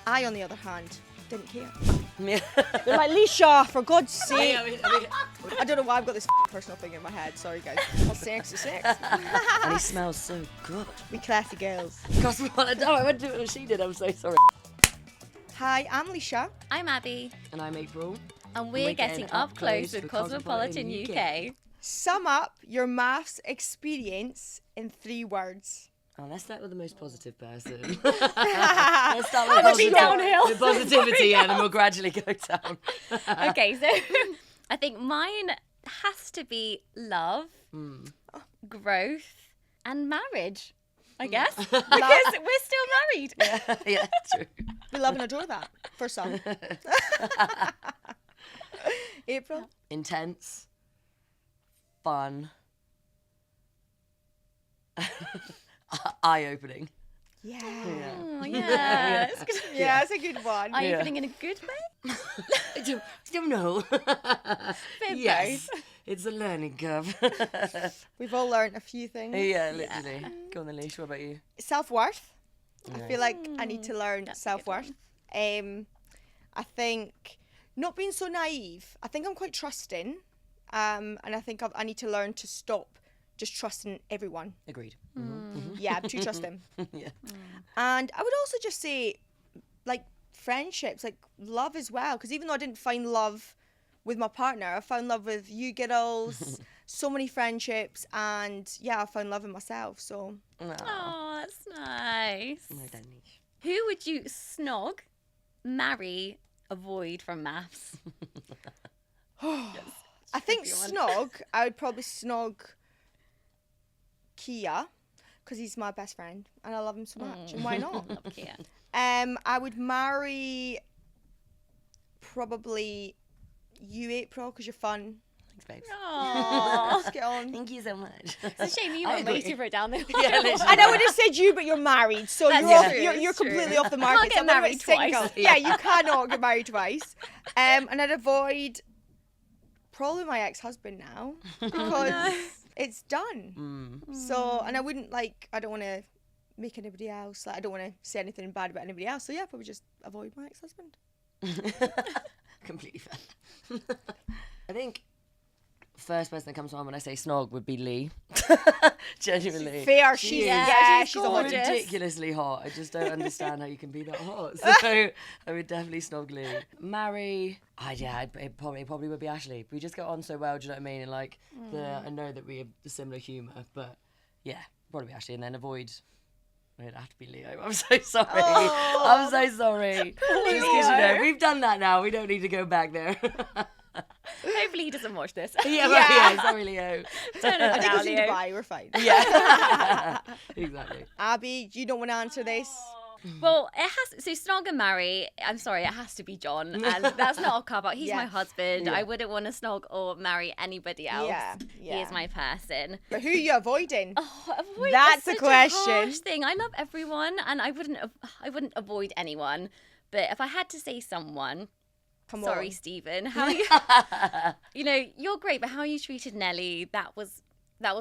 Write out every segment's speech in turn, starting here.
I, on the other hand, didn't care. Yeah. They're like, Leisha, for God's sake. I don't know why I've got this personal thing in my head. Sorry, guys. Well, sex is sex. And he smells so good. We classy girls. Cosmopolitan. Oh, I went to do what she did. I'm so sorry. Hi, I'm Leisha. I'm Abby. And I'm April. And we're getting up close with Cosmopolitan UK. Sum up your MAFS experience in 3 words. Oh, let's start with the most positive person. Let's start with Be downhill. With positivity, and then we'll gradually go down. Okay, so I think mine has to be love, growth, and marriage, I guess. Because we're still married. Yeah, true. We love and adore that. For some. April? Intense. Fun. Eye-opening. Yeah. Oh, yeah. It's good. Yeah, it's a good one. Eye-opening in a good way? I don't know. Bit Yes. It's a learning curve. We've all learned a few things. Yeah, literally. Go on then, Leisha. What about you? Self-worth. I Nice. feel like I need to learn That's a good self-worth. I think not being so naive. I think I'm quite trusting. And I think I need to learn to stop just trusting everyone. Agreed. Yeah, I'm too trusting. Yeah. And I would also just say, like, friendships, like, love as well. Because even though I didn't find love with my partner, I found love with you girls, so many friendships, and yeah, I found love in myself. So No. Oh, that's nice. No, don't need. Who would you snog, marry, avoid from MAFS? I think snog, I would probably snog Kia, because he's my best friend and I love him so much. And why not? Love Kia. I would marry probably you, April, because you're fun. Thanks, babes. Aww. Let's get on. Thank you so much. It's a shame you I weren't agree. waiting for it down there. Yeah, literally. And I would have said you, but you're married, so That's you're off, true, you're it's completely true. off the market. Can't So get I'm a little bit married single. twice. Yeah, you cannot get married twice. And I'd avoid probably my ex-husband now because it's done. So, and I wouldn't I don't want to make anybody else, I don't want to say anything bad about anybody else. So yeah, probably just avoid my ex-husband. Completely fair. I think first person that comes to mind when I say snog would be Lee. Genuinely. Fair, She she's is. yeah, She's she's a hundred. gorgeous. Ridiculously hot. I just don't understand how you can be that hot. So I would definitely snog Lee. Marry, it probably would be Ashley. We just get on so well, do you know what I mean? And I know that we have a similar humour, but yeah, probably Ashley. And then avoid. It'd have to be Leo. I'm so sorry. Oh. I'm so sorry. Just 'cause, we've done that now. We don't need to go back there. Hopefully he doesn't watch this. Yeah, sorry, Leo. Turn it I think down, it's in Leo. Dubai, we're fine. Yeah, exactly. Abby, you don't want to answer this? Well, it has. So snog and marry. I'm sorry, it has to be John, and that's not a cop out. He's Yeah. my husband. Yeah. I wouldn't want to snog or marry anybody else. Yeah, He is my person. But who are you avoiding? Oh, avoid That's is the such question. A harsh thing. I love everyone, and I wouldn't avoid anyone. But if I had to say someone, Come sorry, on. Stephen, how you? You're great, but how you treated Nelly, that was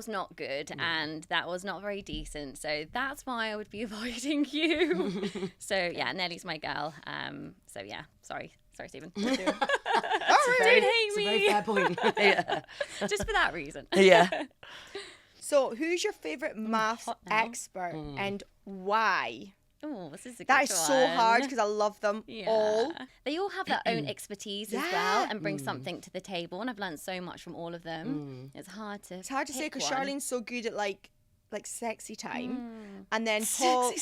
not good, and that was not very decent. So that's why I would be avoiding you. So yeah, Nelly's my girl. So yeah, sorry, Stephen. Don't hate It's a very me. fair point. Yeah. Just for that reason. Yeah. So, who's your favourite maths hot now. expert and why? Oh, this is a good That is so one. hard because I love them all. They all have their own expertise as well and bring something to the table. And I've learned so much from all of them. It's hard to. It's hard to say pick because one. Charlene's so good at like sexy time, and then Paul.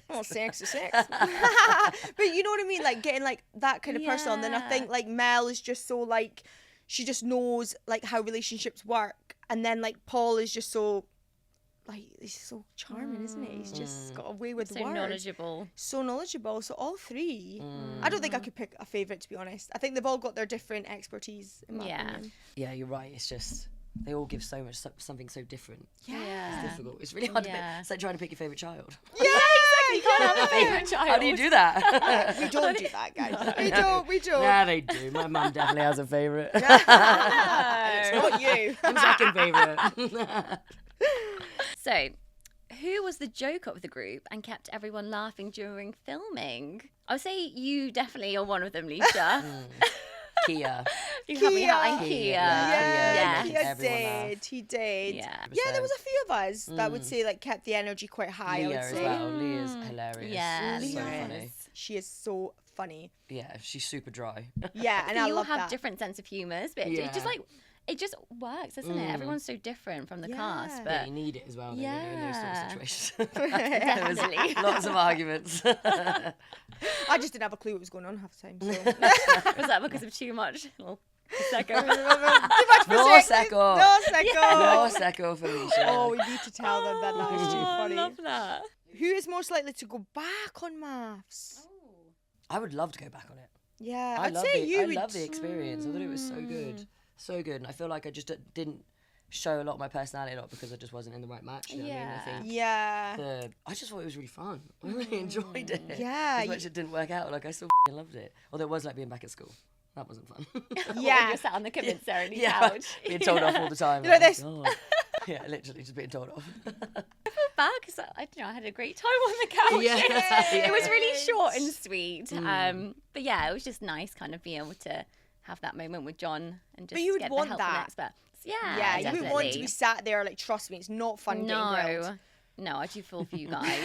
Oh, sexy sex. But you know what I mean, like getting like that kind of person. And then I think like Mel is just so like she just knows like how relationships work, and then like Paul is just so. Like, he's so charming, isn't he? He's just got a way with So words. knowledgeable. So knowledgeable. So all 3. I don't think I could pick a favourite, to be honest. I think they've all got their different expertise, in my opinion. Yeah, you're right. It's just they all give so much something so different. Yeah. It's difficult. It's really hard to pick. Yeah. It's like trying to pick your favourite child. Yeah, You can't have a favourite child. How do you do that? We don't do that, guys. We don't. Yeah, they do. My mum definitely has a favourite. It's not you. Second favourite. So, who was the joke of the group and kept everyone laughing during filming? I would say you definitely are one of them, Leisha. Kia. You help me out. I'm Kia. Yeah, Kia Kia did. He did. Yeah. Yeah, there was a few of us that would say like kept the energy quite high. I Leah would as say. well. Leah's hilarious. Yeah, so Leah funny. is. She is so funny. Yeah, she's super dry. Yeah, and I you all love have that. different sense of humours, but Yeah. it just works, doesn't it? Everyone's so different from the cast, Yeah. Yeah, but you need it as well, don't you, in those sort Yeah. of situations. There was Definitely. lots of arguments. I just didn't have a clue what was going on half the time. So. was that because of too much? Well, Prosecco. No secco. No secco. No secco for Leisha. Oh, we need to tell them that. That is too I funny. love that. Who is most likely to go back on MAFS? I would love to go back on it. Yeah, I I'd love say the, you I would. love the experience. I thought it was so good. So good. And I feel like I just didn't show a lot of my personality a lot because I just wasn't in the right match. You know what I mean? I think Yeah. I just thought it was really fun. I really enjoyed it. Yeah, As much as it didn't work out, like I still loved it. Although it was like being back at school. That wasn't fun. Yeah. You're sat on the commissary yeah, couch. being told off all the time. You know like, this. God. Yeah, literally just being told off. Back, because I don't know, I had a great time on the couch. Yeah. It was really short and sweet. But yeah, it was just nice kind of being able to have that moment with John and just you would get want the help that. from experts. Yeah, Yeah, you definitely. wouldn't want to be sat there, like, trust me, it's not fun getting grilled. No, I do feel for you guys.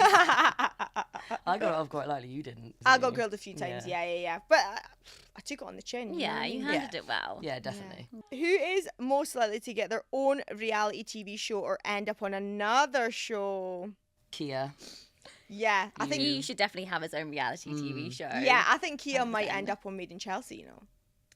I got it off quite lightly. You didn't. I did got you? grilled a few times, yeah. But I took it on the chin. Yeah, you handled it well. Yeah, definitely. Who is most likely to get their own reality TV show or end up on another show? Kia. Yeah, I think. He should definitely have his own reality TV show. Yeah, I think Kia might 100%. end up on Made in Chelsea. You know.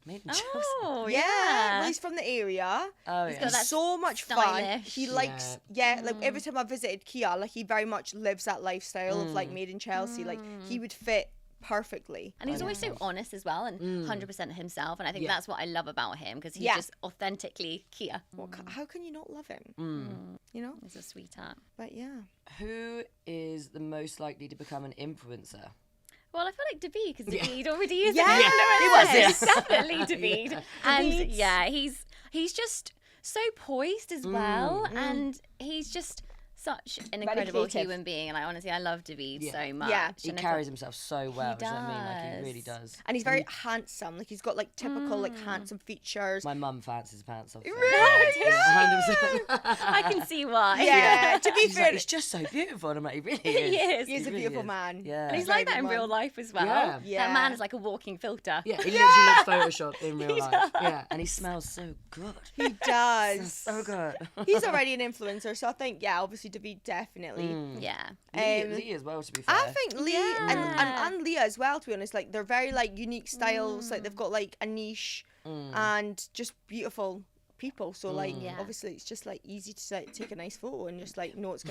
Made in Chelsea. Oh, Yeah, yeah. well, he's from the area. Oh, He's yeah. got that He's so much fun. stylish. He likes, like every time I visited Kia, like he very much lives that lifestyle of like Made in Chelsea. Like he would fit perfectly. And he's always so honest as well and 100% himself. And I think Yeah. that's what I love about him because he's Yeah. just authentically Kia. Well, how can you not love him? You know, He's a sweetheart. but yeah. Who is the most likely to become an influencer? Well, I feel like David, because David already is Yeah, an influencer. he was, He's definitely David. And David's- yeah, he's just so poised as well. And he's just such an incredible creative. human being. And I love David Yeah. so much. Yeah. He And I carries thought- himself so well. He Does that mean? Like he really does. does. And he's very handsome. Like he's got like typical like handsome features. My mum fancies pants off. Really? Yeah, 100%. I can see why. Yeah, to be She's fair, like, he's just so beautiful. And I'm like, he really is. He is. he's a really beautiful is. man. Yeah. And he's Very like that good in man. real life as well. Yeah. Yeah. That man is like a walking filter. Yeah, he literally looks Photoshopped in real life. Yeah, and he smells so good. He does. So good. He's already an influencer, so I think yeah, obviously definitely. Yeah. Lee as well, to be fair. I think Lee Yeah. and Leah as well, to be honest, like they're very like unique styles. Like they've got like a niche and just beautiful people. So like Yeah. obviously it's just like easy to like, take a nice photo and just like know it's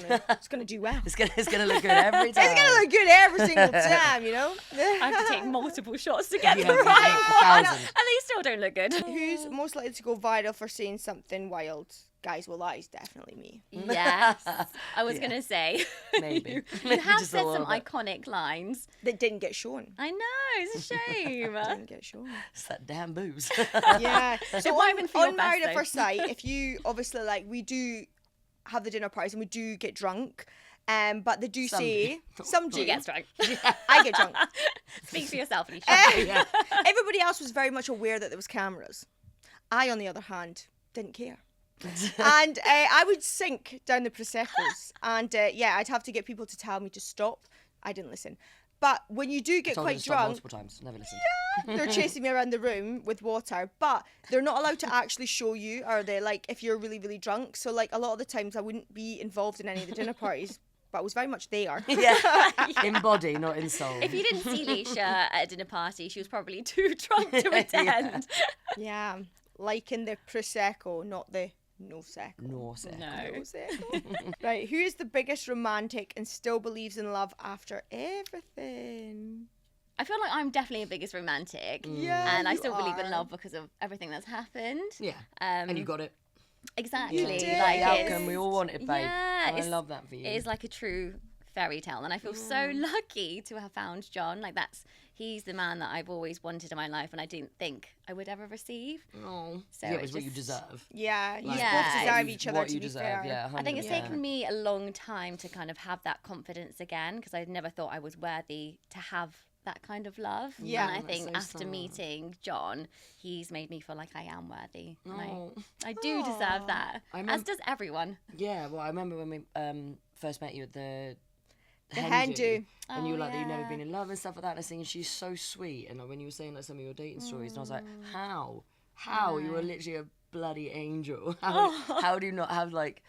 gonna do well. It's gonna look good every time. It's gonna look good every single time, you know. I have to take multiple shots to get Yeah, the yeah, right yeah, one. 1,000. And they still don't look good. Who's most likely to go viral for saying something wild? Guys, well that is definitely me. Yes. I was going to say. Maybe. You Maybe have just a said some little bit. iconic lines. That didn't get shown. I know. It's a shame. Didn't get shown. It's that damn booze. Yeah. So might have been for your on Married best, at though. First Sight, if you obviously like we do have the dinner parties and we do get drunk, but they do Some say do. some do. She gets drunk. I get drunk. Speak for yourself, Alicia. Yeah. Everybody else was very much aware that there was cameras. I, on the other hand, didn't care. And I would sink down the Prosecco's. And yeah, I'd have to get people to tell me to stop. I didn't listen. But when you do get Told her quite to stop drunk, multiple times. Never listened. they're chasing me around the room with water, but they're not allowed to actually show you, are they? Like, if you're really, really drunk. So, like, a lot of the times I wouldn't be involved in any of the dinner parties, but I was very much there. Yeah. In body, not in soul. If you didn't see Leisha at a dinner party, she was probably too drunk to attend. Yeah, like in the Prosecco, not the no secco. No, sir. No. No secco. Right, who is the biggest romantic and still believes in love after everything? I feel like I'm definitely a biggest romantic. Yeah, And I you still believe in are. love because of everything that's happened. Yeah. Um, And you got it. Exactly. You did. Like The it's- outcome we all wanted, babe. Yeah, And I it's- love that for you. It is like a true fairy tale, and I feel so lucky to have found John. Like he's the man that I've always wanted in my life, and I didn't think I would ever receive. Oh, So yeah, it it's what you just- deserve. Yeah, you Like, Yeah. both deserve each other, what to you be deserve, fair. yeah. I think it's 100%. taken me a long time to kind of have that confidence again, because I never thought I was worthy to have that kind of love. Yeah. And I That's think so after sad. meeting John, he's made me feel like I am worthy. And Oh. I do deserve that, I as remem- does everyone. Yeah, well, I remember when we first met you at the hen do. and you were like that you've never yeah. been in love and stuff like that. And I was thinking she's so sweet, and like when you were saying like some of your dating stories, and I was like, how you were literally a bloody angel. How do you not have like?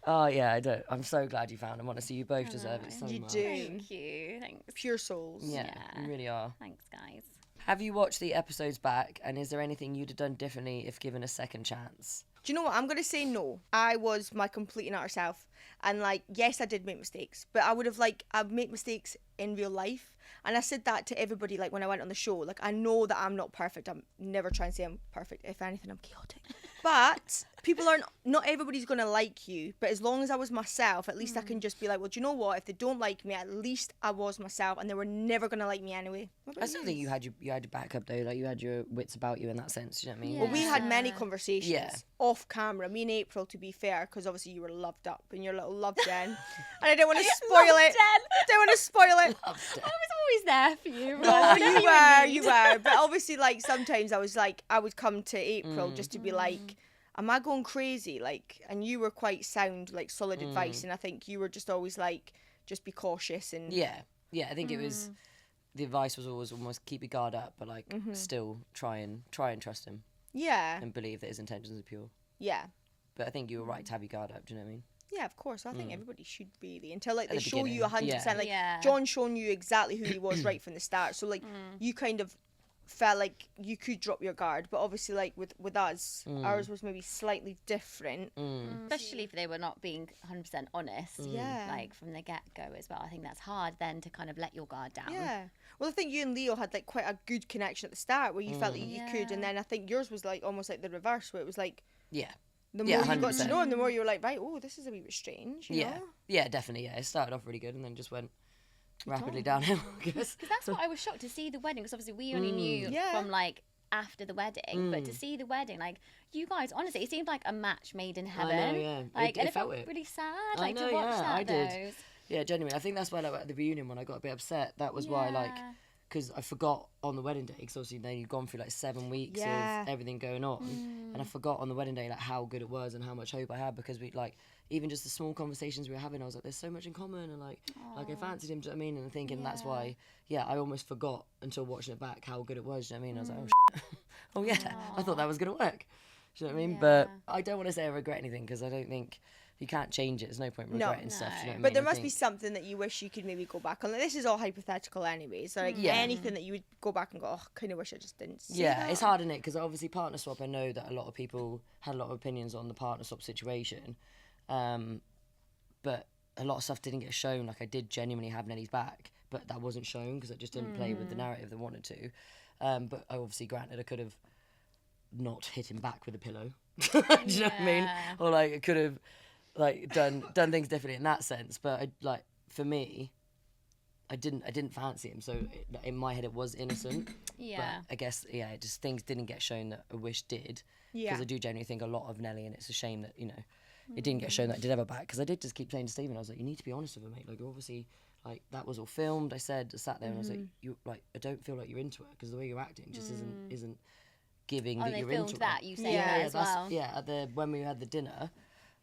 Oh yeah, I don't. I'm so glad you found him. Honestly, you both deserve it so You much. do. Thank you. Thanks. Pure souls. Yeah, Yeah. you really are. Thanks, guys. Have you watched the episodes back, and is there anything you'd have done differently if given a second chance? Do you know what? I'm going to say no. I was my complete and utter self. And, like, yes, I did make mistakes. But I would have, like, I've made mistakes in real life. And I said that to everybody, like, when I went on the show. Like, I know that I'm not perfect. I'm never trying to say I'm perfect. If anything, I'm chaotic. But people aren't, not everybody's going to like you. But as long as I was myself, at least I can just be like, well, do you know what? If they don't like me, at least I was myself. And they were never going to like me anyway. What about I still think you had your backup though. Like you had your wits about you in that sense. You know what I mean? Yeah. Well, we had many conversations Yeah. off camera. Me and April, to be fair, because obviously you were loved up in your little love den, and I didn't want to spoil it. Don't want to spoil it. I was always there for you. No, Right? you were. But obviously, like sometimes I was like, I would come to April just to be like, am I going crazy? Like, and you were quite sound, like solid advice, and I think you were just always like, just be cautious and Yeah. I think it was. The advice was always almost keep your guard up, but like still try and trust him yeah, and believe that his intentions are pure. yeah. But I think you were right to have your guard up. Do you know what I mean? Yeah, of course. I think everybody should really until like At they the show you beginning, 100%. Like Yeah. John shown you exactly who he was right from the start. So like you kind of felt like you could drop your guard, but obviously like with us, ours was maybe slightly different. Especially if they were not being 100% honest. Yeah. Like from the get-go as well. I think that's hard then to kind of let your guard down. Yeah. Well, I think you and Leo had like quite a good connection at the start where you felt that you could, and then I think yours was like almost like the reverse, where it was like Yeah. the Yeah, more you got to 100%. know him, the more you were like, right, oh, this is a wee bit strange. You know? Yeah, definitely. Yeah, it started off really good and then just went rapidly downhill. I guess. Because that's what I was shocked to see the wedding. Because obviously we only knew Yeah. from like after the wedding, but to see the wedding, like you guys, honestly, it seemed like a match made in heaven. know, yeah. Like, and It it felt felt it. really sad, I like know, to watch yeah, that. I did. Those. Yeah, genuinely. I think that's why like, at the reunion when I got a bit upset. That was why like. Yeah. Because I forgot on the wedding day, because obviously then you'd gone through like 7 weeks Yeah. of everything going on, and I forgot on the wedding day like how good it was and how much hope I had, because we like even just the small conversations we were having, I was like, there's so much in common, and like I fancied him. Do you know what I mean? And thinking that's why, I almost forgot until watching it back how good it was. Do you know what I mean? I was like, oh, shit. Oh yeah, I thought that was gonna work. Do you know what I mean? But Yeah. I don't want to say I regret anything, because I don't think. You can't change it. There's no point No. regretting stuff. Do you know what I But mean? there I must be think- something that you wish you could maybe go back on. Like, this is all hypothetical anyway. So like anything that you would go back and go, oh, kind of wish I just didn't say Yeah, that. it's hard, isn't it? Because obviously partner swap, I know that a lot of people had a lot of opinions on the partner swap situation, but a lot of stuff didn't get shown. Like I did genuinely have Nelly's back, but that wasn't shown because it just didn't play with the narrative they wanted to. But I obviously, granted, I could have not hit him back with a pillow. Do you know what I mean? Yeah. Or like I could have like done things differently in that sense. But like for me, I didn't fancy him. So in my head, it was innocent. Yeah. But I guess it just things didn't get shown that I wish did. Yeah. Because I do genuinely think a lot of Nelly, and it's a shame that it didn't get shown that I did have her back. Because I did just keep saying to Stephen, I was like, you need to be honest with her, mate. Like obviously, like that was all filmed. I sat there and I was like, you like I don't feel like you're into it, because the way you're acting just isn't giving Oh, that they you're filmed into that, it. you say Yeah, that yeah, as well. At the when we had the dinner,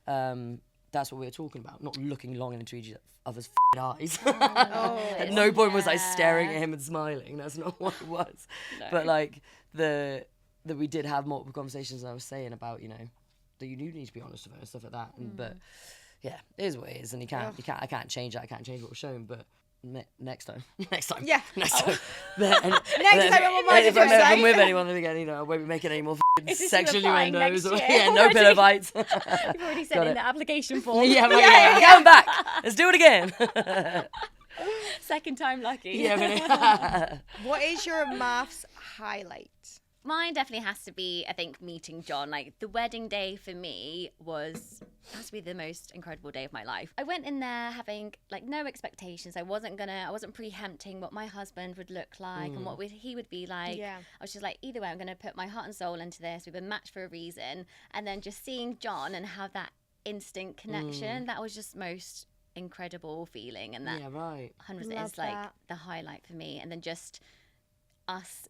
that's what we were talking about. Not looking long into each other's eyes. At no point was I staring at him and smiling. That's not what it was. But like that we did have multiple conversations. And I was saying about that you do need to be honest with her and stuff like that. And, But yeah, it is what it is, and I can't change that. I can't change what was shown. But next time. Yeah. Next time. Next time I'm on my If I'm side. with anyone, then again, I won't be making any more Is this sexual applying innuendos. next year Yeah, no already? pillow bites. You've already Got sent in it. the application form. Yeah, right, yeah. Going back. Let's do it again. Second time lucky. Yeah, but What is your MAFS highlight? mine definitely has to be, I think, meeting John. Like, the wedding day for me has to be the most incredible day of my life. I went in there having like no expectations. I wasn't preempting what my husband would look like and what he would be like. Yeah. I was just like, either way, I'm gonna put my heart and soul into this. We've been matched for a reason. And then just seeing John and have that instant connection, that was just most incredible feeling. And that 100% Love is like that. the highlight for me. And then just us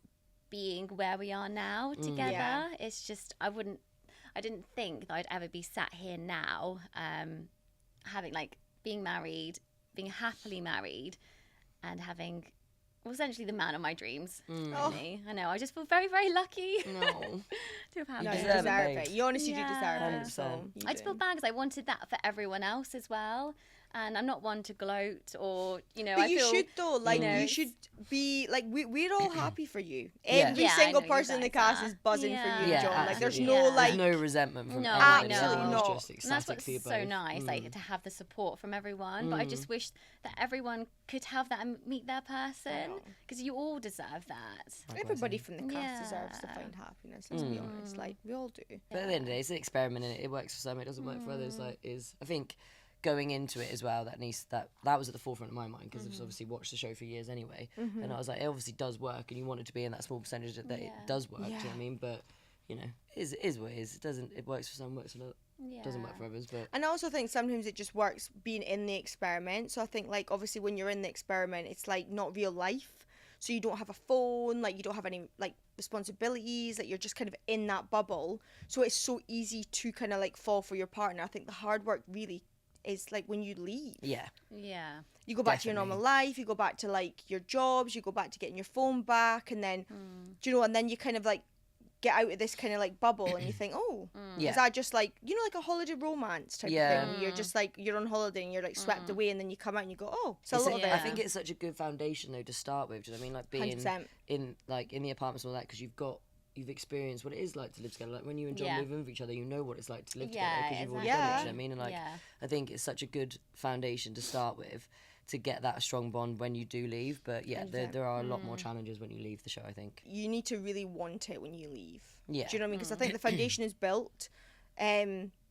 being where we are now together. Yeah. It's just, I didn't think that I'd ever be sat here now, having like being married, being happily married, and having essentially the man of my dreams. Really. I know, I just feel very, very lucky to have had No, him. you deserve deserve it, it. You honestly do deserve it. 100%. So I just feel bad because I wanted that for everyone else as well. And I'm not one to gloat or, But I you feel... should though, like know, you it's- should be like we're all happy for you. Yeah. Every Yeah, I single know you person in the guys cast are. is buzzing for you, Yeah. John. Like there's absolutely. no Yeah. like There's no resentment from No, anybody. I know. Absolutely Everyone's not. just And that's ecstatic what's for you so both. nice, like to have the support from everyone. But I just wish that everyone could have that and meet their person, because you all deserve that. everybody from the cast deserves to Yeah. find happiness. Let's be honest, like we all do. But at the end of the day, it's an experiment and it works for some, it doesn't work for others. Like, I think going into it as well, that was at the forefront of my mind because I've obviously watched the show for years anyway, and I was like, it obviously does work, and you want it to be in that small percentage that it does work. Do you know what I mean? But it is what it is. It works for some, works for others. Doesn't work for others. But And I also think sometimes it just works being in the experiment. So I think like obviously when you're in the experiment, it's like not real life. So you don't have a phone, like you don't have any like responsibilities, like you're just kind of in that bubble. So it's so easy to kind of like fall for your partner. I think the hard work really is like when you leave. yeah, You go back to your normal life, you go back to like your jobs, you go back to getting your phone back, and then do you know, and then you kind of like get out of this kind of like bubble and you think, is that just like, like a holiday romance type of thing where you're just like, you're on holiday and you're like swept away, and then you come out and you go, it's a little bit. I think it's such a good foundation though to start with. Do you know what I mean? Like being 100%. in the apartments and all that, because you've experienced what it is like to live together. Like when you and John move in with each other, you know what it's like to live together because you've already done it. Do you know what I mean? And like, I think it's such a good foundation to start with to get that strong bond when you do leave. But there are a lot more challenges when you leave the show, I think. You need to really want it when you leave. Yeah. Do you know what I mean? Because I think the foundation is built.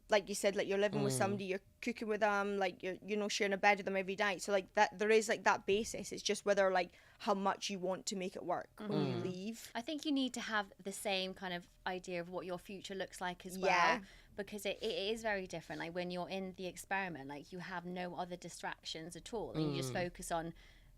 Like you said, like you're living with somebody, you're cooking with them, like you're sharing a bed with them every night. So like that, there is like that basis. It's just whether like how much you want to make it work when you leave. I think you need to have the same kind of idea of what your future looks like as well. Yeah. Because it is very different. Like when you're in the experiment, like you have no other distractions at all. And you just focus on,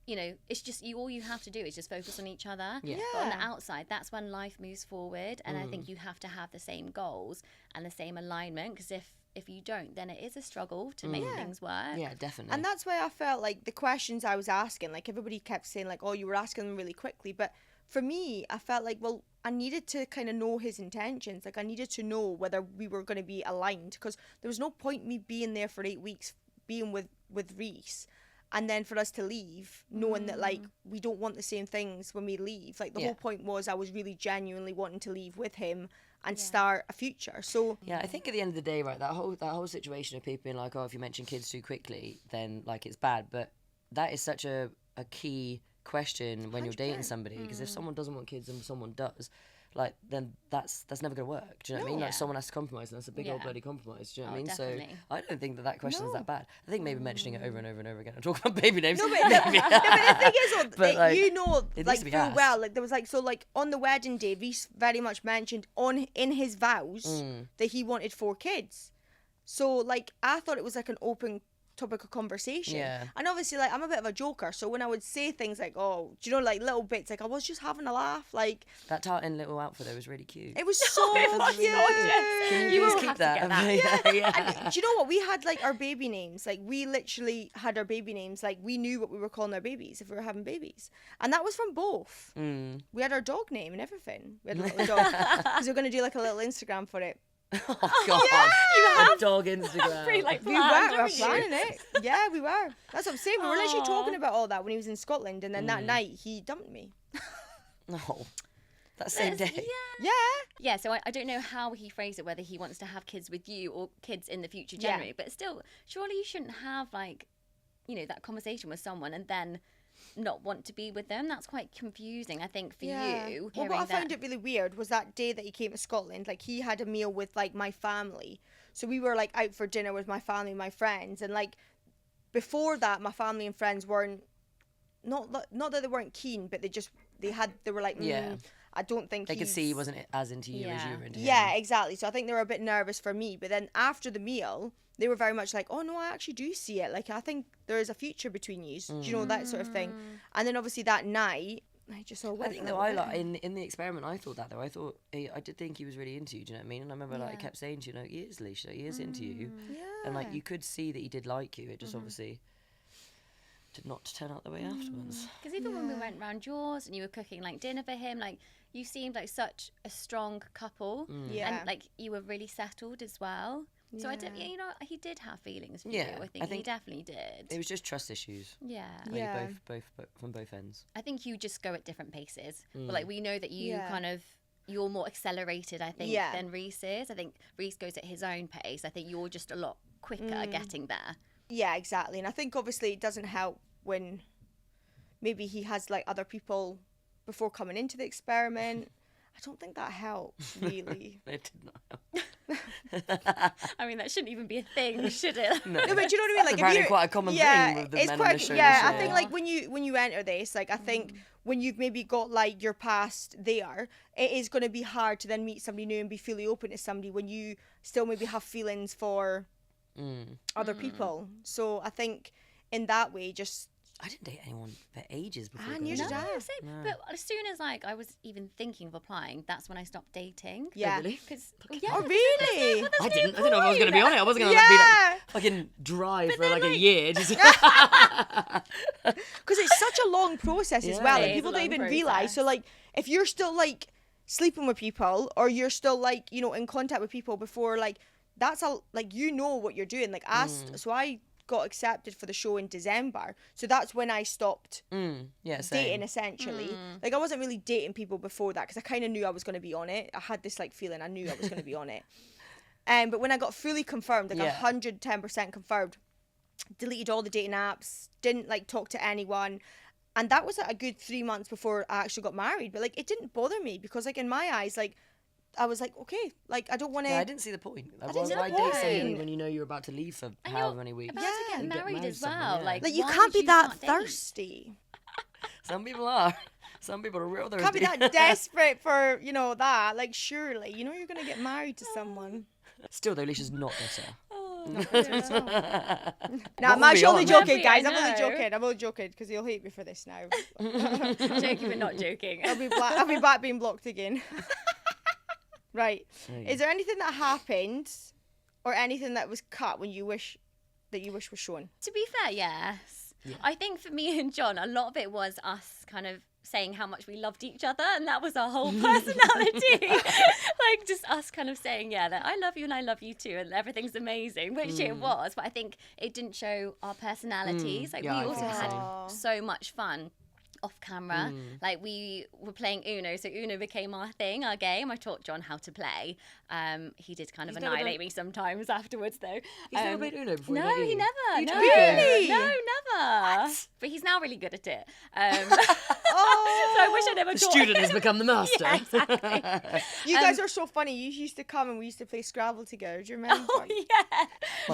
it's just all you have to do is just focus on each other. Yeah. But on the outside, that's when life moves forward. And I think you have to have the same goals and the same alignment. Because if you don't, then it is a struggle to make things work. Yeah, definitely. And that's why I felt like the questions I was asking, like everybody kept saying like, you were asking them really quickly. But for me, I felt like, well, I needed to kind of know his intentions. Like I needed to know whether we were going to be aligned, because there was no point me being there for 8 weeks, being with Reese, and then for us to leave knowing that like we don't want the same things when we leave. Like the whole point was I was really genuinely wanting to leave with him and start a future. So yeah, I think at the end of the day, right, that whole situation of people being like, if you mention kids too quickly, then like it's bad. But that is such a key question when you're dating somebody, because if someone doesn't want kids and someone does, like then that's never gonna work. Do you know what I mean? Like someone has to compromise, and that's a big old bloody compromise. Do you know what I mean? Definitely. So I don't think that question is that bad. I think maybe mentioning it over and over and over again and talking about baby names. no, but the thing is, But, like, you know, it needs like to be full asked. well, like there was like, so like on the wedding day, Reese very much mentioned in his vows that he wanted 4 kids. So like I thought it was like an open topic of conversation. Yeah. And obviously like I'm a bit of a joker, so when I would say things like, do you know, like little bits, like I was just having a laugh, like That tartan little outfit though was really cute. it was so cute. Can you will please have keep to that? get that. Yeah. And do you know what? We had like our baby names. Like we literally had our baby names. Like we knew what we were calling our babies if we were having babies, and that was from both. We had our dog name and everything. We had a little dog because we were gonna do like a little Instagram for it. Oh god. You have dog Instagram. Pretty, like, We planned, were haven't you? planning it. Yeah, we were. That's what I'm saying. We were literally talking about all that when he was in Scotland, and then that night he dumped me. No. That same day. Yeah. Yeah, so I don't know how he phrased it, whether he wants to have kids with you or kids in the future generally, but still, surely you shouldn't have like, that conversation with someone and then not want to be with them. That's quite confusing, I think, for you. Well, hearing what I that. found it really weird was that day that he came to Scotland, like he had a meal with like my family. So we were like out for dinner with my family and my friends, and like before that my family and friends weren't not that they weren't keen, but they were like I don't think they could see he wasn't as into you as you were into him. Yeah, exactly. So I think they were a bit nervous for me, but then after the meal they were very much like, oh no, I actually do see it, like I think there is a future between you, do you know, that sort of thing. And then obviously that night I just saw. I think though, in the experiment, I thought that though. I thought I did think he was really into you. Do you know what I mean? And I remember like I kept saying to you, he is Leisha, he is into you, and like you could see that he did like you. It just obviously did not turn out the way afterwards. Because even when we went round yours and you were cooking like dinner for him, like you seemed like such a strong couple, and like you were really settled as well. So I did, you know, he did have feelings for you. I think he definitely did. It was just trust issues. Yeah. Both from both ends. I think you just go at different paces. But like we know that you you're more accelerated, I think, than Reese is. I think Reese goes at his own pace. I think you're just a lot quicker at getting there. Yeah, exactly. And I think obviously it doesn't help when maybe he has like other people before coming into the experiment. I don't think that helps, really. It did not help. I mean, that shouldn't even be a thing, should it? No, but do you know what I mean? Like, apparently quite a common thing with the men on the show. I think like when you enter this, like I think when you've maybe got like your past there, it is going to be hard to then meet somebody new and be fully open to somebody when you still maybe have feelings for other people. So I think in that way, just I didn't date anyone for ages before. And you No, did. same. But as soon as like I was even thinking of applying, that's when I stopped dating. Yeah. Really? Because Oh, really? I didn't know if I was going to be on it. I wasn't going to be like fucking dry for like a year. Because it's such a long process as well. Like It is people a don't long even realise. So like if you're still like sleeping with people or you're still like, you know, in contact with people before, like that's like you know what you're doing. Like so I got accepted for the show in December, so that's when I stopped dating essentially. Like I wasn't really dating people before that because I kind of knew I was going to be on it. I had this like feeling I knew I was going to be on it, but when I got fully confirmed, like 110% confirmed, deleted all the dating apps, didn't like talk to anyone, and that was like, a good 3 months before I actually got married. But like it didn't bother me because like in my eyes, like I was like, okay, like I don't want to. Yeah, I didn't see the point. Like, didn't see the why date point. somebody when you know you're about to leave for however many weeks? about to get married as well. Like you why can't would be that not date? thirsty. Some people are. Some people are real thirsty. Can't be that desperate for, you know, that. Like, surely, you know you're going to get married to someone. Still, though, Leisha's not bitter. No, I'm actually only joking, Maybe, guys. I I'm only know. joking. I'm only joking because he'll hate me for this now. Joking but not joking. I'll be back being blocked again. Right. Is there anything that happened or anything that was cut when you wish was shown? To be fair, yes. Yeah. I think for me and John, a lot of it was us kind of saying how much we loved each other, and that was our whole personality. Like just us kind of saying, yeah, that I love you and I love you too, and everything's amazing, which it was, but I think it didn't show our personalities. Like we also had so much fun off camera. Like we were playing Uno, so Uno became our thing, our game. I taught John how to play. He did kind of annihilate me sometimes afterwards though. He's never played Uno before? No, he never. No, really? No, never. What? But he's now really good at it. So I wish I never The taught student him. has become the master. Yeah, exactly. You guys are so funny. You used to come and we used to play Scrabble together. Do you remember? Oh yeah.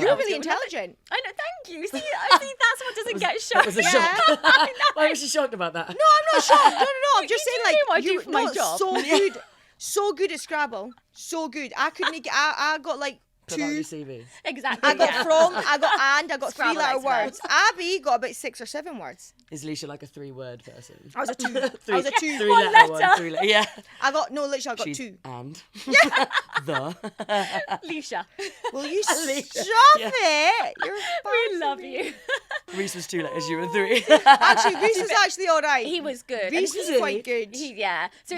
You're really intelligent. I know. Thank you. See, I think that's what doesn't get shocked. That was a shock. Why was she shocked about that? No, I'm not shocked. No. I'm just saying, like, what I do for my job. So good at Scrabble. So good. I couldn't get. I got like Put that on your 2. CV. Exactly. I got from. I got and. I got Scrabble 3-letter expert. words. Abby got about 6 or 7 words. Is Leisha like a 3-word person? I was a 2. I was a 2. 3-letter one. 3-letter. Yeah. I got literally. I got She's 2. And. The. Leisha. Will you Leisha. stop Yeah. it? You're We love you. Reese was 2 letters. You were 3. Actually, Reese was actually all right. He was good. Reese And was quite good. Yeah. So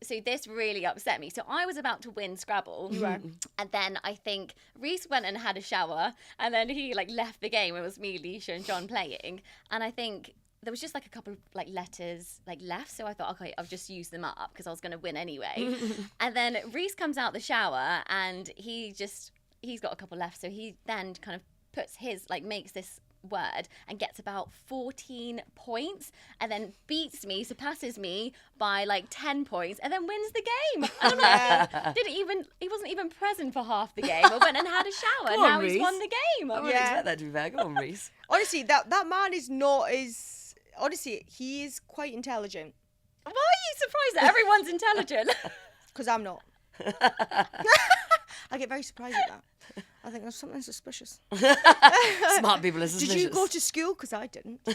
so this really upset me. So I was about to win Scrabble. You were. And then I think Reese went and had a shower, and then he like left the game. It was me, Leisha, and John playing. And I think there was just like a couple of like letters like left, so I thought, okay, I'll just use them up because I was going to win anyway. And then Reese comes out the shower, and he's got a couple left, so he then kind of puts his like makes this word and gets about 14 points and then beats me, surpasses me by like 10 points and then wins the game. And I'm like, he wasn't even present for half the game. I went and had a shower and now he's won the game. I wouldn't expect that to be fair. Go on, Reese. Honestly, that man is not as... Honestly, he is quite intelligent. Why are you surprised that everyone's intelligent? Because I'm not. I get very surprised at that. I think there's something suspicious. Smart people are suspicious. Did you go to school? Because I didn't. Or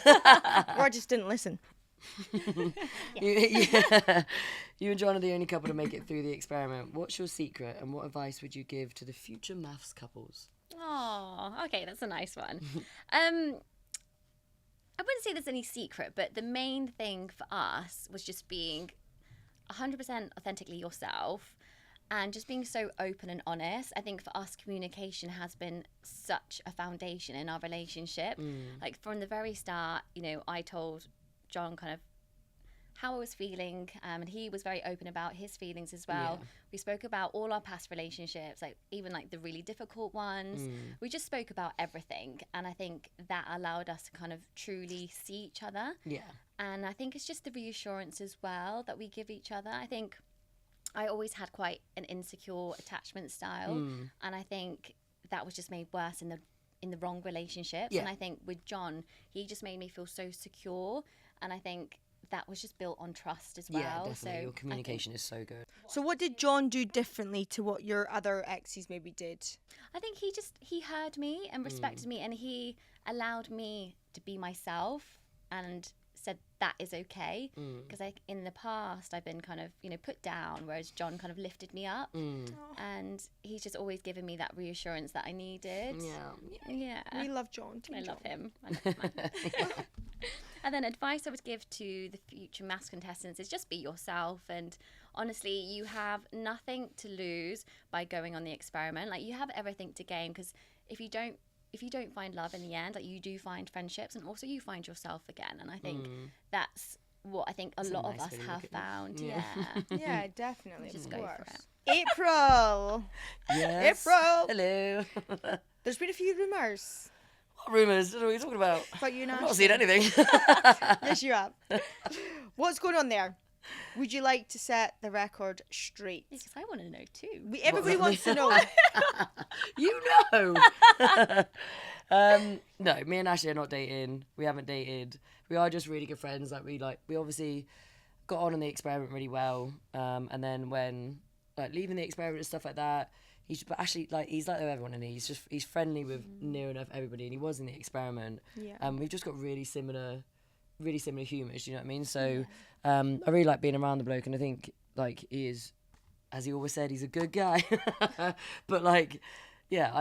I just didn't listen. You and John are the only couple to make it through the experiment. What's your secret and what advice would you give to the future MAFS couples? Oh, okay, that's a nice one. I wouldn't say there's any secret, but the main thing for us was just being 100% authentically yourself and just being so open and honest. I think for us, communication has been such a foundation in our relationship. Like from the very start, you know, I told John kind of how I was feeling, and he was very open about his feelings as well. Yeah. We spoke about all our past relationships, like even like the really difficult ones. We just spoke about everything, and I think that allowed us to kind of truly see each other. Yeah. And I think it's just the reassurance as well that we give each other. I think I always had quite an insecure attachment style, and I think that was just made worse in the wrong relationships. Yeah. And I think with John, he just made me feel so secure, and I think that was just built on trust as well. Yeah, definitely. So your communication is so good. So what did John do differently to what your other exes maybe did? I think he heard me and respected me, and he allowed me to be myself and said that is okay. Because in the past I've been kind of, you know, put down, whereas John kind of lifted me up. And he's just always given me that reassurance that I needed. Yeah. We love John. I love him. And then advice I would give to the future MAFS contestants is just be yourself, and honestly, you have nothing to lose by going on the experiment. Like, you have everything to gain, because if you don't find love in the end, like, you do find friendships, and also you find yourself again. And I think that's what I think a lot of us have found. Yeah, definitely. Just go for it. April. Yes. April. Hello. There's been a few rumours. What rumours? What are you talking about? About you and I've not seen anything. Yes, you have. What's going on there? Would you like to set the record straight? Because I want to know too. Everybody wants to know. You know. No, me and Ashley are not dating. We haven't dated. We are just really good friends. We obviously got on the experiment really well. And then when leaving the experiment and stuff like that, he's like everyone, and he's friendly with near enough everybody, and he was in the experiment. Yeah. We've just got really similar humours. You know what I mean? So I really like being around the bloke, and I think he is, as he always said, he's a good guy. But I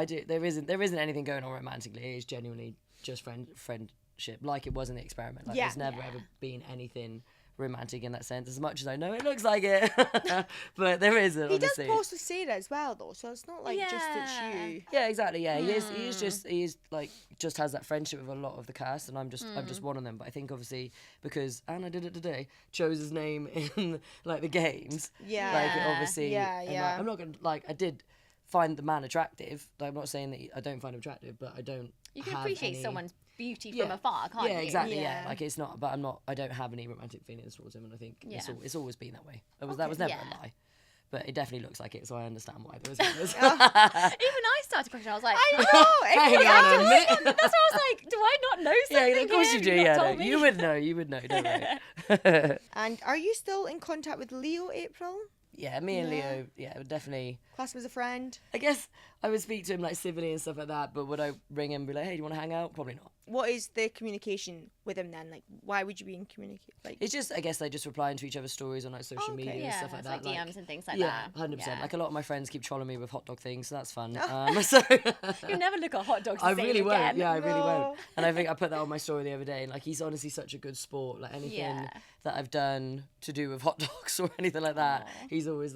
do. There isn't anything going on romantically. It is genuinely just friendship, like it was in the experiment. There's never ever been anything romantic in that sense, as much as I know it looks like it. But there isn't. He does post with Sarah as well, though, so it's not just it's you. Yeah, exactly. Yeah, he is just has that friendship with a lot of the cast, and I'm just one of them. But I think obviously because Anna did it today, chose his name in the games. Yeah. Obviously. Yeah. I'm not gonna I did find the man attractive. I'm not saying that I don't find him attractive, but I don't. You can appreciate someone's beauty from afar, can't you? Yeah, exactly. Yeah. It's not, but I don't have any romantic feelings towards him, and I think it's always been that way. That was never a lie, but it definitely looks like it, so I understand why there was. Even I started questioning. I was like, I know. Hang on a minute. That's why I was like, do I not know something? Yeah, of course you do. Yeah, you would know. You would know. Don't worry. And are you still in contact with Leo, April? Yeah, me and Leo, definitely. Class him as a friend. I guess I would speak to him civilly and stuff like that, but would I ring him and be like, hey, do you want to hang out? Probably not. What is the communication with him then? Why would you be in communication? It's just, I guess, just replying to each other's stories on social media and stuff like that. DMs and things like that. 100%. Yeah. A lot of my friends keep trolling me with hot dog things, so that's fun. You'll never look at hot dogs I really won't. again. Yeah, I really won't. And I think I put that on my story the other day, and he's honestly such a good sport. Anything that I've done to do with hot dogs or anything like that, he's always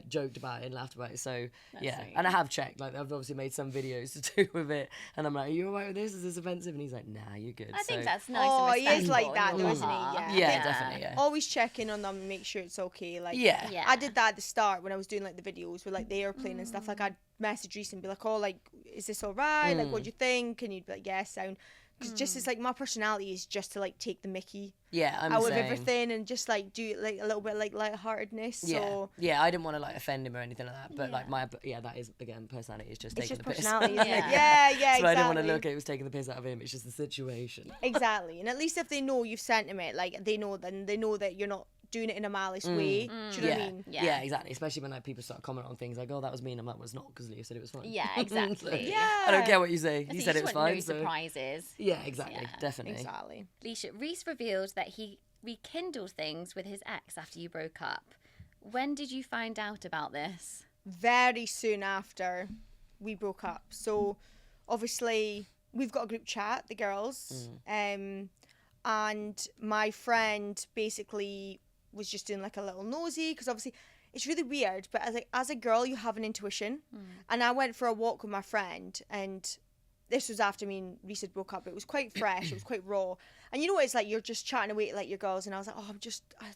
joked about it and laughed about it. So that's sweet. And I have checked. I've obviously made some videos to do with it, and I'm like, are you alright with this? Is this offensive? And he's like, nah, you're good. I think that's nice. Oh, he is like that, though, isn't he? Yeah, definitely. Yeah. Always checking on them and make sure it's okay. Yeah. I did that at the start when I was doing the videos with the airplane and stuff. I'd message Reese and be like, is this alright? What do you think? And you'd be like, yes, sound. Because just it's like my personality is just to like take the mickey Yeah, I'm out the of same. everything and just like do like a little bit like lightheartedness. Yeah, So yeah, I didn't want to like offend him or anything like that, but like Yeah. that is again personality is just it's taking just the piss. personality, isn't it? Yeah. Yeah, So exactly. I didn't want to look at it was taking the piss out of him. It's just the situation. Exactly. And at least if they know you've sent him it, like they know that you're not doing it in a malice way. Do you know Yeah, what I mean? yeah, exactly. Especially when like people start commenting on things like, "Oh, that was mean." I'm like, "Well, it's not because Leah said it was fine." Yeah, exactly. So, Yeah. I don't care what you say. So You said it was just want fine. no So surprises. yeah, exactly, Yeah, definitely. Exactly. Leisha, Reese revealed that he rekindled things with his ex after you broke up. When did you find out about this? Very soon after we broke up. So obviously we've got a group chat, the girls, and my friend basically was just doing like a little nosy because obviously it's really weird, but as a girl you have an intuition. And I went for a walk with my friend, and this was after me and Reese had broke up. It was quite fresh, it was quite raw, and you know what it's like, you're just chatting away to like your girls, and I was like, oh,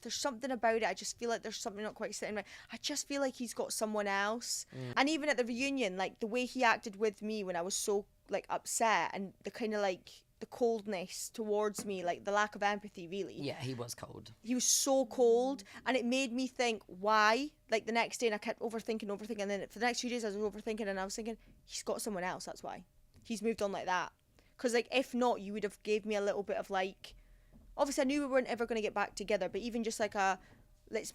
there's something about it, I just feel like there's something not quite sitting right. I just feel like he's got someone else. And even at the reunion, like the way he acted with me when I was so like upset, and the kind of like the coldness towards me, like the lack of empathy, really. Yeah, he was cold. He was so cold, and it made me think why. Like the next day, and I kept overthinking, and then for the next few days I was overthinking, and I was thinking he's got someone else, that's why he's moved on like that. Because like if not, you would have gave me a little bit of like, obviously I knew we weren't ever going to get back together, but even just like let's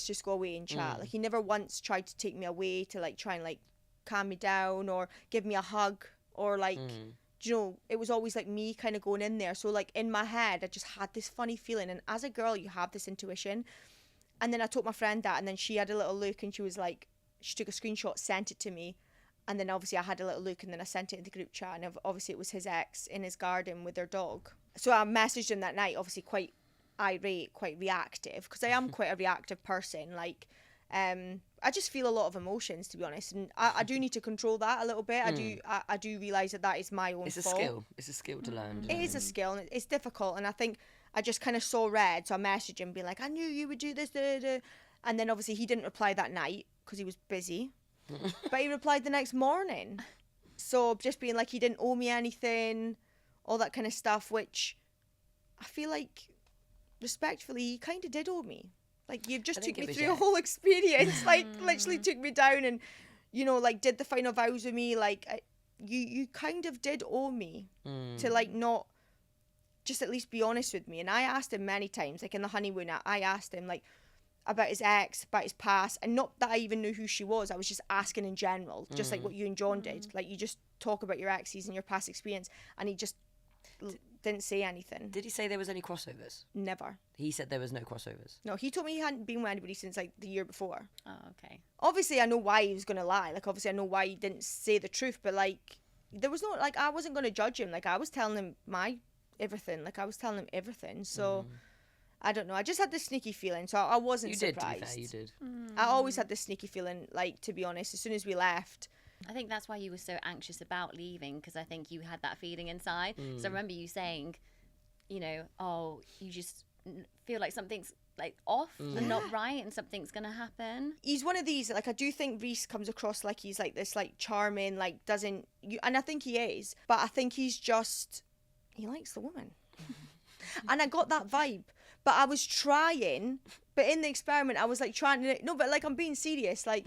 just go away and chat. Like he never once tried to take me away to like try and like calm me down or give me a hug or like you know, it was always like me kind of going in there. So like in my head I just had this funny feeling, and as a girl you have this intuition. And then I told my friend that, and then she had a little look, and she was like, she took a screenshot, sent it to me, and then obviously I had a little look, and then I sent it in the group chat, and obviously it was his ex in his garden with their dog. So I messaged him that night, obviously quite irate, quite reactive, because I am quite a reactive person. Like I just feel a lot of emotions, to be honest, and I do need to control that a little bit. I do realise that is my own fault. It's a skill to learn. It is a skill, and it's difficult, and I think I just kind of saw red, so I messaged him being like, I knew you would do this, and then obviously he didn't reply that night because he was busy, but he replied the next morning. So just being like he didn't owe me anything, all that kind of stuff, which I feel like respectfully he kind of did owe me. Like you've just took me through a whole experience, like literally took me down, and you know, like did the final vows with me. Like you kind of did owe me to like not just at least be honest with me. And I asked him many times, like in the honeymoon, I asked him like about his ex, about his past, and not that I even knew who she was. I was just asking in general, just like what you and John did. Like you just talk about your exes and your past experience, and he just didn't say anything. Did he say there was any crossovers? Never. He said there was no crossovers. No, he told me he hadn't been with anybody since like the year before. Oh, okay. Obviously I know why he was gonna lie. Like obviously I know why he didn't say the truth, but like there was no, like I wasn't gonna judge him. Like I was telling him everything. Like I was telling him everything. So I don't know. I just had this sneaky feeling, so I wasn't surprised. To be fair, you did. I always had this sneaky feeling, like, to be honest, as soon as we left. I think that's why you were so anxious about leaving, because I think you had that feeling inside. So I remember you saying, you know, oh, you just feel like something's like off and not right, and something's gonna happen. He's one of these, like, I do think Reese comes across like he's like this, like, charming, like, and I think he is, but I think he's just, he likes the woman. And I got that vibe. But I was trying, but in the experiment, I was like trying to, no, but like I'm being serious. Like,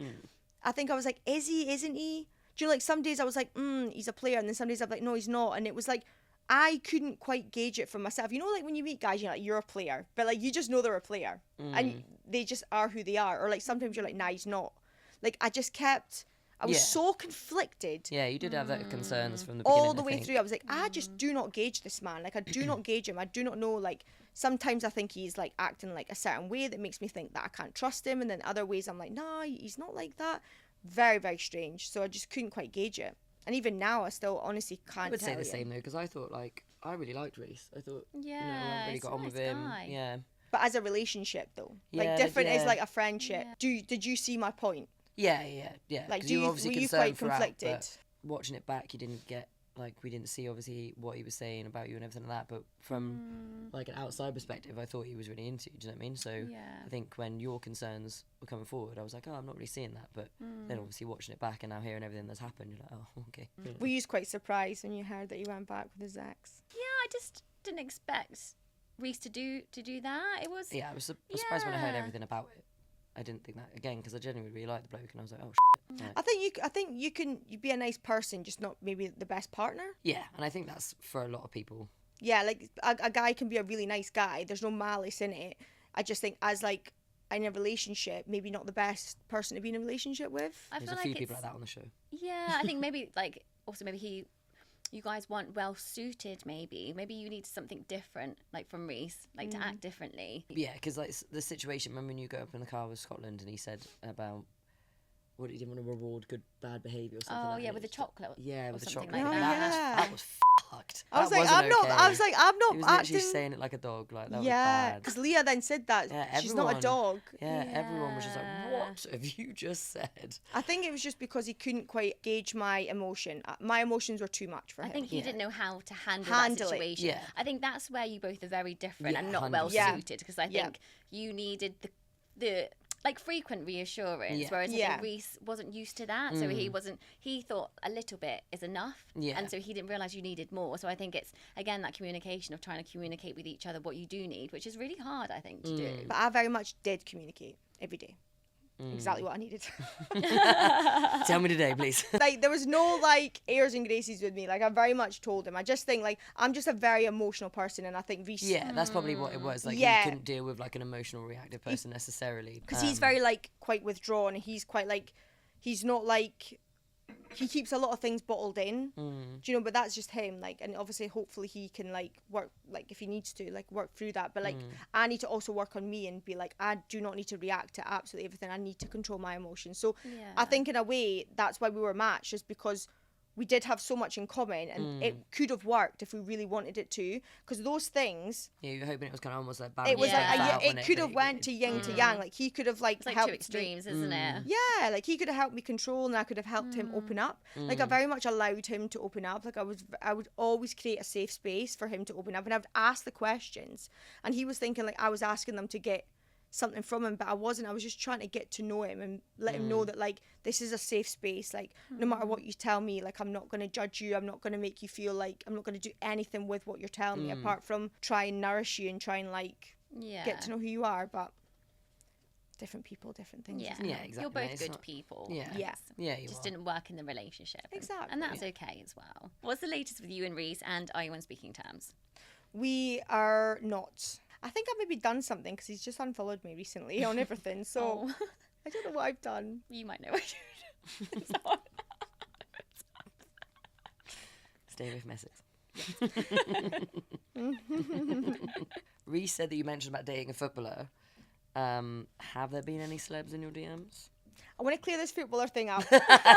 I think I was like, is he, isn't he? Do you know, like some days I was like, he's a player. And then some days I'm like, no, he's not. And it was like, I couldn't quite gauge it for myself. You know, like when you meet guys, you're like, you're a player. But like, you just know they're a player. And they just are who they are. Or like sometimes you're like, nah, he's not. Like, I just kept, I was so conflicted. Yeah, you did have that concerns from the beginning. All the way through, I was like, I just do not gauge this man. Like, I do not gauge him. I do not know, like, sometimes I think he's, like, acting, like, a certain way that makes me think that I can't trust him. And then other ways I'm like, nah, he's not like that. Very, very strange. So I just couldn't quite gauge it. And even now, I still honestly can't I would say tell the you. same, though, because I thought, like, I really liked Reese. I thought, Yeah, you know, I really got on with him. Guy. Yeah. But as a relationship, though. Like, Yeah, different is, yeah. like, a friendship. Did you see my point? Yeah. Like, you were obviously were you concerned quite throughout, conflicted? but watching it back, you didn't get like we didn't see obviously what he was saying about you and everything like that, but from like an outside perspective, I thought he was really into you. Do you know what I mean? So I think when your concerns were coming forward, I was like, oh, I'm not really seeing that. But then obviously watching it back and now hearing everything that's happened, you're like, oh, okay. Were you quite surprised when you heard that he went back with his ex? Yeah, I just didn't expect Reese to do that. It was. Yeah, I was surprised when I heard everything about it. I didn't think that again because I genuinely really liked the bloke and I was like, oh shit. Like, I think you can be a nice person, just not maybe the best partner. yeah, and I think that's for a lot of people. Yeah, like a guy can be a really nice guy. There's no malice in it. I just think as like in a relationship, maybe not the best person to be in a relationship with. I There's feel a few like people like that on the show. Yeah, I think maybe like also maybe you guys weren't well suited. Maybe you need something different, like from Reese, like to act differently. Yeah, because like the situation, remember when you go up in the car with Scotland and he said about what he didn't want to reward good bad behaviour or something. Oh like yeah, that. with the chocolate. Yeah, with the something chocolate. like that. That was fucked. I was That like, wasn't I'm not. okay. I was like, I'm He not was acting. literally saying it like a dog. Like that was Yeah, bad. because Leah then said that Yeah, she's not a everyone. dog. Yeah, everyone was just like, Yeah. what have you just said? I think it was just because he couldn't quite gauge my emotion. My emotions were too much for him. I think he didn't know how to handle Handle that it. situation. Yeah. I think that's where you both are very different Yeah, and not well 100%. suited because I think you needed the like frequent reassurance, Yeah. whereas I Yeah. think Reese wasn't used to that, so he thought a little bit is enough, Yeah. and so he didn't realise you needed more. So I think it's again that communication of trying to communicate with each other what you do need, which is really hard, I think, to do. But I very much did communicate every day. Exactly what I needed. Tell me today, please. Like there was no like airs and graces with me. Like I very much told him. I just think like I'm just a very emotional person, and I think Reese. Yeah, that's probably what it was. Like Yeah. he couldn't deal with like an emotional, reactive person necessarily. Because he's very like quite withdrawn. And he's quite like he's not like he keeps a lot of things bottled in. Do you know? But that's just him. Like, and obviously, hopefully, he can like work like if he needs to like work through that. But like, I need to also work on me and be like, I do not need to react to absolutely everything. I need to control my emotions. So I think in a way that's why we were matched, is because we did have so much in common, and it could have worked if we really wanted it to. Because those things, Yeah, you were hoping it was kind of almost like it was balanced like out, it wasn't could but have went to yin to yang. Like he could have like It's like helped two me. extremes, isn't it? Yeah, like he could have helped me control, and I could have helped him open up. Like I very much allowed him to open up. Like I would always create a safe space for him to open up, and I would ask the questions. And he was thinking like I was asking them to get something from him, but I wasn't. I was just trying to get to know him and let him know that like this is a safe space. Like no matter what you tell me, like I'm not going to judge you. I'm not going to make you feel like I'm not going to do anything with what you're telling me apart from try and nourish you and try and like get to know who you are. But different people, different things. Yeah, isn't it? Yeah, exactly. You're both It's good not- people. Yeah. Yeah. Yeah, you Just are. didn't work in the relationship. Exactly. And that's okay as well. What's the latest with you and Reese, and are you on speaking terms? We are not. I think I've maybe done something because he's just unfollowed me recently on everything. So I don't know what I've done. You might know what you did. Stay with Essex. Reese said that you mentioned about dating a footballer. Have there been any celebs in your DMs? I want to clear this footballer thing up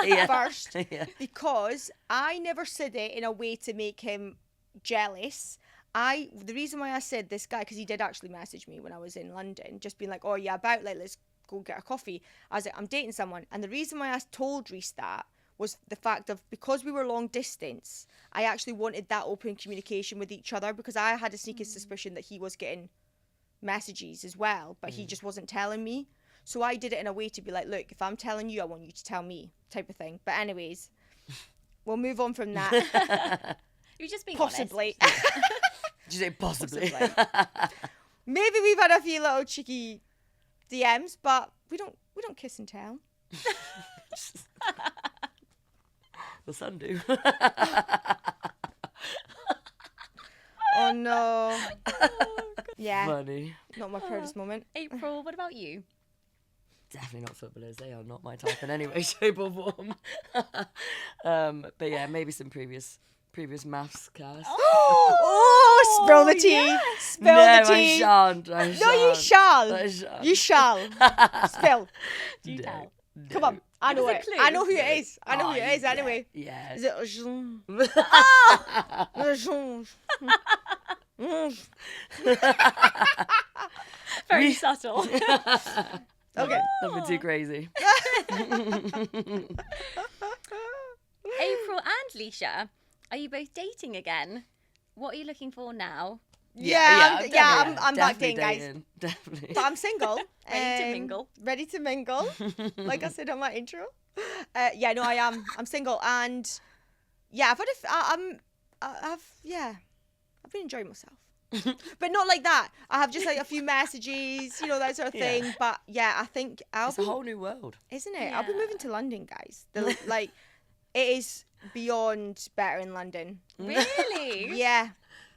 Yeah. first Yeah. because I never said it in a way to make him jealous. The reason why I said this guy, because he did actually message me when I was in London, just being like, oh yeah, about like let's go get a coffee. I was like, I'm dating someone, and the reason why I told Reese that was the fact of because we were long distance, I actually wanted that open communication with each other because I had a sneaky suspicion that he was getting messages as well, but he just wasn't telling me. So I did it in a way to be like, look, if I'm telling you, I want you to tell me, type of thing. But anyways, we'll move on from that. You're just being Possibly. Did you say possibly? Maybe we've had a few little cheeky DMs, but we don't kiss and tell. The sun do. Oh no. Yeah, Funny. not my proudest moment. April, what about you? Definitely not footballers. They are not my type in any way, shape or form. But yeah, maybe some previous MAFS cast. Oh, spill the tea. Spill No, the tea. I shan't. No, you shall. I shan't. You shall. Spill. Do you tell? Come on. I know Give us a it. clue. I know who it is. I know Oh, who it is yeah. anyway. Yeah. Is it Jean? Jean. Very subtle. Okay. Nothing too crazy. April and Leisha, Are you both dating again? What are you looking for now? I'm back dating, guys. Definitely. But I'm single. Ready to mingle. Ready to mingle. Like I said on my intro. Yeah, no, I am. I'm single, and yeah, I've been enjoying myself. But not like that. I have just like a few messages, that sort of thing. Yeah. But yeah, I think It's a whole new world. isn't it? Yeah. I'll be moving to London, guys. Like, it is beyond better in London. Really? Yeah.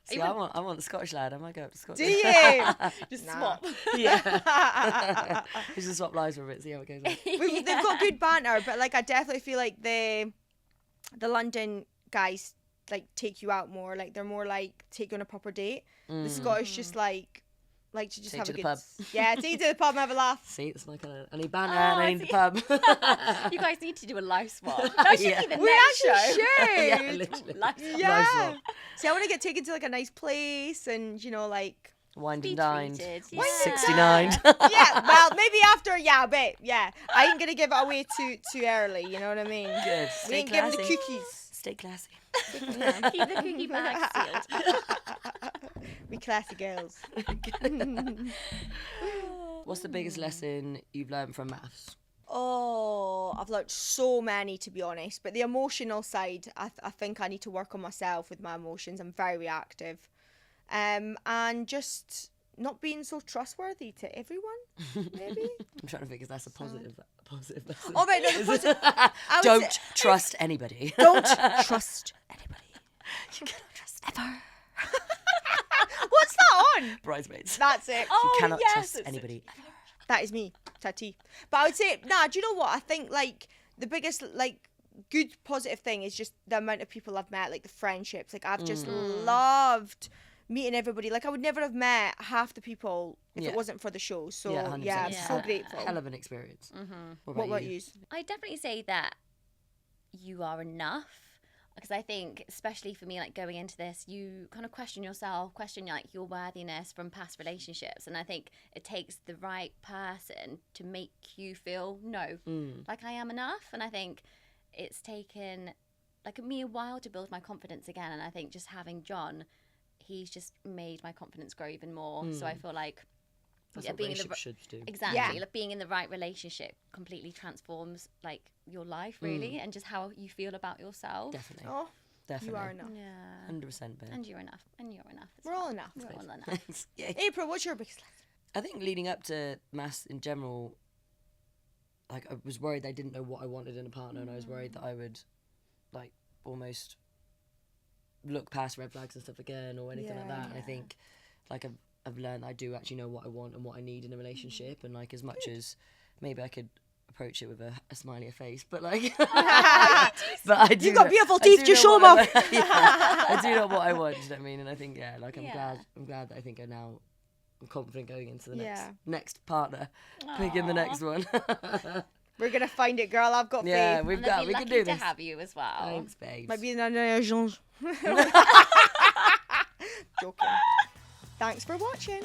See, I want the Scottish lad. I might go up to Do Scotland. you? Just Nah. swap. Yeah. Just swap lives for a bit, see how it goes. They've got good banter, but like I definitely feel like the London guys like take you out more. Like they're more like take you on a proper date. The Scottish just like to just Take have you a to good the pub. Yeah, take you to the pub and have a laugh. See, it's my kind of. I need banter and I need the pub. You guys need to do a life swap. That should be the We next actually show. should. Yeah, literally. Life swap. Yeah. Life swap. See, I want to get taken to like a nice place and like. Wined Be and dined. treated, You're yeah. 69. Yeah, well, maybe after, a bit, yeah. I ain't gonna give it away too early, you know what I mean? Good. We Stay ain't giving the classy. cookies. Stay classy. Keep the cookie bag sealed. We classy girls. What's the biggest lesson you've learned from MAFS? Oh, I've learned so many, to be honest. But the emotional side, I think I need to work on myself with my emotions. I'm very reactive. And just not being so trustworthy to everyone, maybe. I'm trying to think, is that's a positive lesson? Oh, right, no, the positive. I would Don't say- trust anybody. Don't trust anybody. You cannot trust Ever. What's that on? Bridesmaids. That's it. Oh, You cannot yes, trust it's- anybody. That is me, Tati. But I would say, do you know what? I think like the biggest good positive thing is just the amount of people I've met, like the friendships. Like I've just loved meeting everybody. Like I would never have met half the people if Yeah. it wasn't for the show. So Yeah, 100%. yeah, I'm Yeah. so grateful. Hell of an experience. What about you? I definitely say that you are enough. Because I think, especially for me, like going into this, you kind of question yourself, question like your worthiness from past relationships. And I think it takes the right person to make you feel, no, like I am enough. And I think it's taken like me a while to build my confidence again. And I think just having John, he's just made my confidence grow even more. So I feel like That's what being in the relationships should do. exactly Yeah. like being in the right relationship completely transforms like your life really and just how you feel about yourself. Definitely. Oh, Definitely. you are enough. Yeah. 100%, babe. And you're enough. And you're enough. as We're all well. enough. We're all enough. Thanks. Yeah. April, what's your biggest lesson? I think leading up to MAFS in general, like I was worried I didn't know what I wanted in a partner, and I was worried that I would, like, almost look past red flags and stuff again or anything like that. And I think, like, I've learned I do actually know what I want and what I need in a relationship, and like as much as maybe I could approach it with a smiley face, but like, but I do. You've got know- beautiful I do teeth, just know show 'em what off. I do know what I want. Do you know what I mean? And I think I'm glad that I think I'm confident going into the next partner, picking the next one. We're gonna find it, girl. I've got Yeah, faith. we And they'll be can lucky do to this. have you as well. Thanks, babes. Might be an agence. Joking. Thanks for watching.